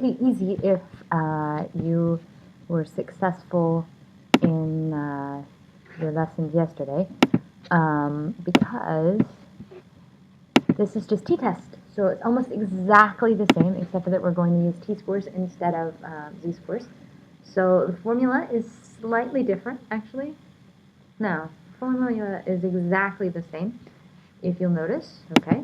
pretty easy if you were successful in your lessons yesterday, because this is just t-test. So it's almost exactly the same, except for that we're going to use t-scores instead of z-scores. So the formula is slightly different, actually. No, the formula is exactly the same, if you'll notice, okay?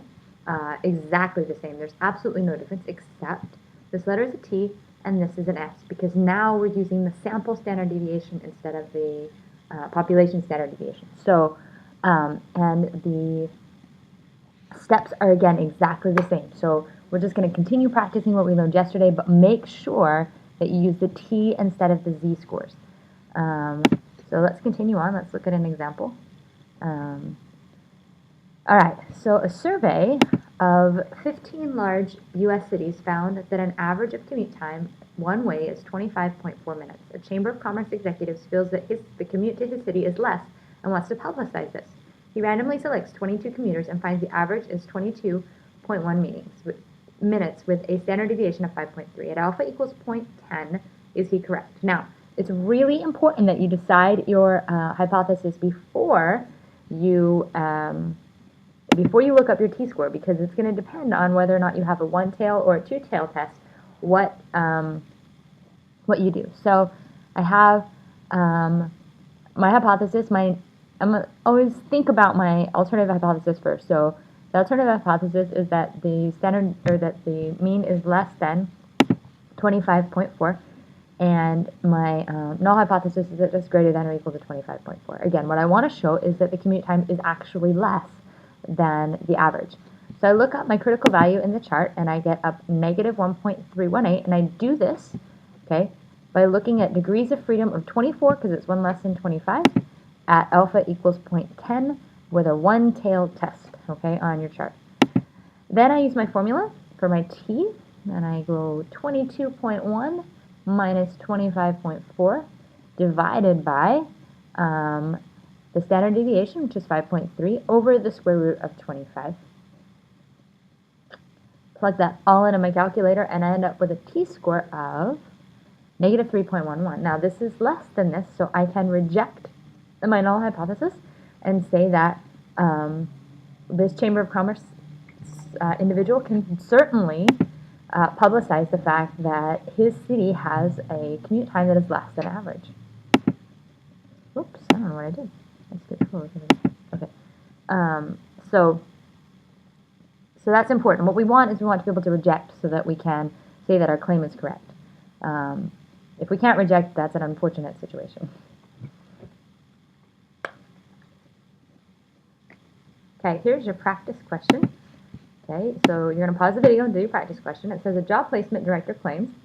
Exactly the same. There's absolutely no difference, except this letter is a T and this is an S, because now we're using the sample standard deviation instead of the population standard deviation. So, and the steps are, again, exactly the same. So we're just going to continue practicing what we learned yesterday, but make sure that you use the T instead of the Z scores. So let's continue on. Let's look at an example. All right, so a survey of 15 large U.S. cities found that an average of commute time one way is 25.4 minutes. A Chamber of Commerce executive feels that the commute to his city is less and wants to publicize this. He randomly selects 22 commuters and finds the average is 22.1 minutes with a standard deviation of 5.3. At alpha equals 0.10, is he correct? Now, it's really important that you decide your hypothesis before you look up your t-score, because it's going to depend on whether or not you have a one-tail or a two-tail test, what you do. So I have my hypothesis. I'm always think about my alternative hypothesis first. So the alternative hypothesis is that the standard, or that the mean is less than 25.4, and my null hypothesis is that it's greater than or equal to 25.4. Again, what I want to show is that the commute time is actually less than the average. So I look up my critical value in the chart, and I get up negative 1.318, and I do this, okay, by looking at degrees of freedom of 24, because it's one less than 25, at alpha equals 0.10 with a one-tailed test, okay, on your chart. Then I use my formula for my t, and I go 22.1 minus 25.4 divided by the standard deviation, which is 5.3, over the square root of 25. Plug that all into my calculator, and I end up with a t-score of negative 3.11. Now, this is less than this, so I can reject my null hypothesis and say that this Chamber of Commerce individual can certainly publicize the fact that his city has a commute time that is less than average. Oops, I don't know what I did. Let's get close. Okay. So that's important. What we want is we want to be able to reject so that we can say that our claim is correct. If we can't reject, that's an unfortunate situation. Okay, here's your practice question. Okay, so you're going to pause the video and do your practice question. It says a job placement director claims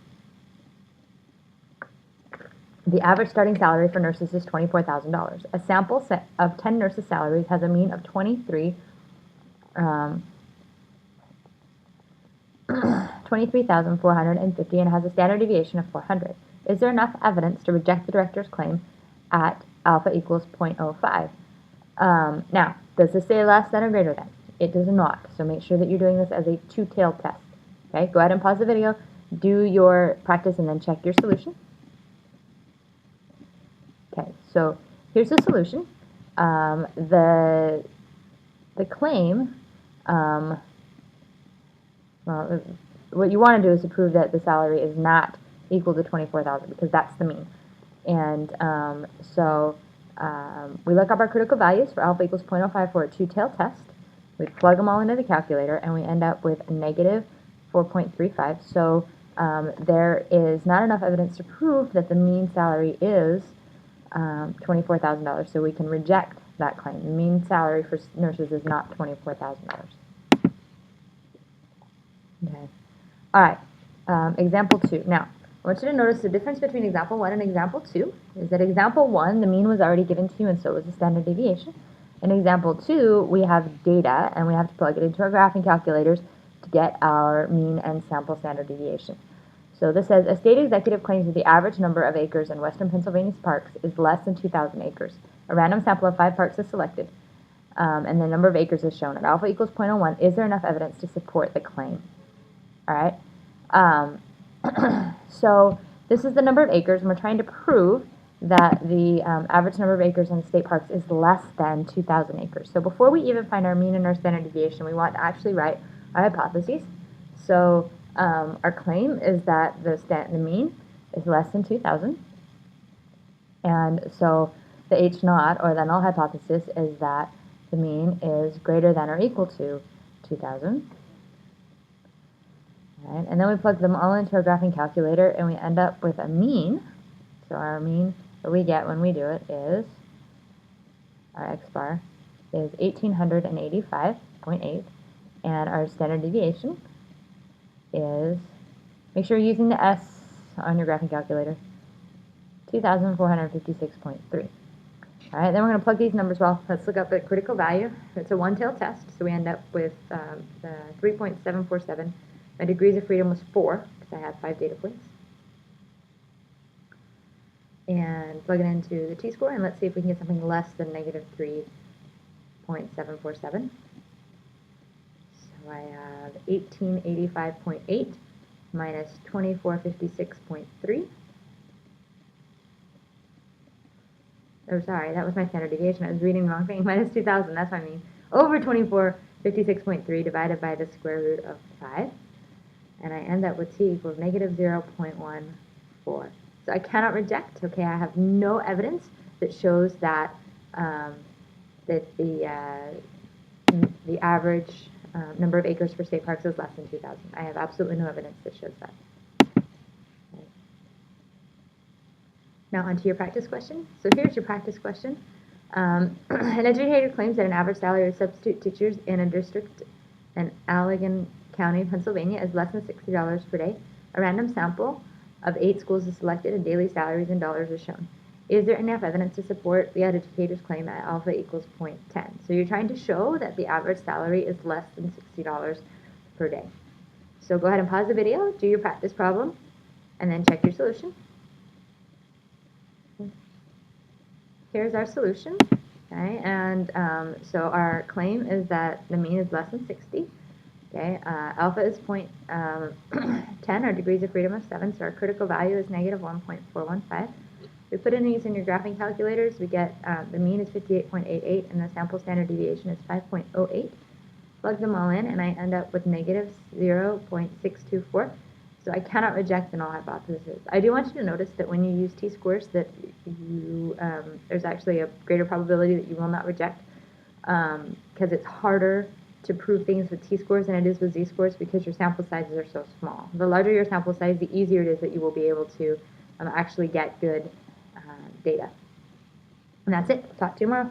the average starting salary for nurses is $24,000. A sample set of 10 nurses' salaries has a mean of 23,450 and has a standard deviation of 400. Is there enough evidence to reject the director's claim at alpha equals 0.05? Now, does this say less than or greater than? It does not, so make sure that you're doing this as a two-tailed test. Okay, go ahead and pause the video, do your practice, and then check your solution. Okay, so here's the solution. The claim, well, what you want to do is to prove that the salary is not equal to 24,000, because that's the mean. And we look up our critical values for alpha equals 0.05 for a two-tailed test. We plug them all into the calculator, and we end up with negative 4.35. So there is not enough evidence to prove that the mean salary is $24,000, so we can reject that claim. The mean salary for nurses is not $24,000. Okay. All right. Example 2. Now, I want you to notice the difference between example 1 and example 2 is that example 1, the mean was already given to you, and so was the standard deviation. In example 2, we have data, and we have to plug it into our graphing calculators to get our mean and sample standard deviation. So this says, a state executive claims that the average number of acres in western Pennsylvania's parks is less than 2,000 acres. A random sample of 5 parks is selected, and the number of acres is shown. At alpha equals 0.01, is there enough evidence to support the claim? All right. So this is the number of acres, and we're trying to prove that the average number of acres in state parks is less than 2,000 acres. So before we even find our mean and our standard deviation, we want to actually write our hypotheses. So our claim is that the mean is less than 2,000. And so the H naught, or the null hypothesis, is that the mean is greater than or equal to 2,000. Right? And then we plug them all into our graphing calculator, and we end up with a mean. So our mean that we get when we do it is, our x bar is 1,885.8, and our standard deviation is, make sure you're using the S on your graphing calculator, 2,456.3. All right, then we're going to plug these numbers. Well, let's look up the critical value. It's a one-tailed test, so we end up with 3.747. My degrees of freedom was 4, because I had 5 data points. And plug it into the t-score, and let's see if we can get something less than negative 3.747. So I have 1885.8 minus 2456.3. Oh, sorry, that was my standard deviation. I was reading the wrong thing. Minus 2,000, that's what I mean. Over 2456.3 divided by the square root of 5. And I end up with t equals negative 0.14. So I cannot reject. Okay, I have no evidence that shows that that the average number of acres for state parks is less than 2,000. I have absolutely no evidence that shows that. Okay. Now onto your practice question. So here's your practice question. An educator claims that an average salary of substitute teachers in a district in Allegan County, Pennsylvania is less than $60 per day. A random sample of 8 schools is selected and daily salaries in dollars is shown. Is there enough evidence to support the educator's claim that alpha equals 0.10? So you're trying to show that the average salary is less than $60 per day. So go ahead and pause the video, do your practice problem, and then check your solution. Here's our solution. Okay, and so our claim is that the mean is less than 60. Okay, alpha is 0.10, our degrees of freedom is 7, so our critical value is negative 1.415. We put in these in your graphing calculators, we get the mean is 58.88 and the sample standard deviation is 5.08. Plug them all in and I end up with negative 0.624. So I cannot reject the null hypothesis. I do want you to notice that when you use t-scores that you, there's actually a greater probability that you will not reject because it's harder to prove things with t-scores than it is with z-scores because your sample sizes are so small. The larger your sample size, the easier it is that you will be able to actually get good data. And that's it. Talk to you tomorrow.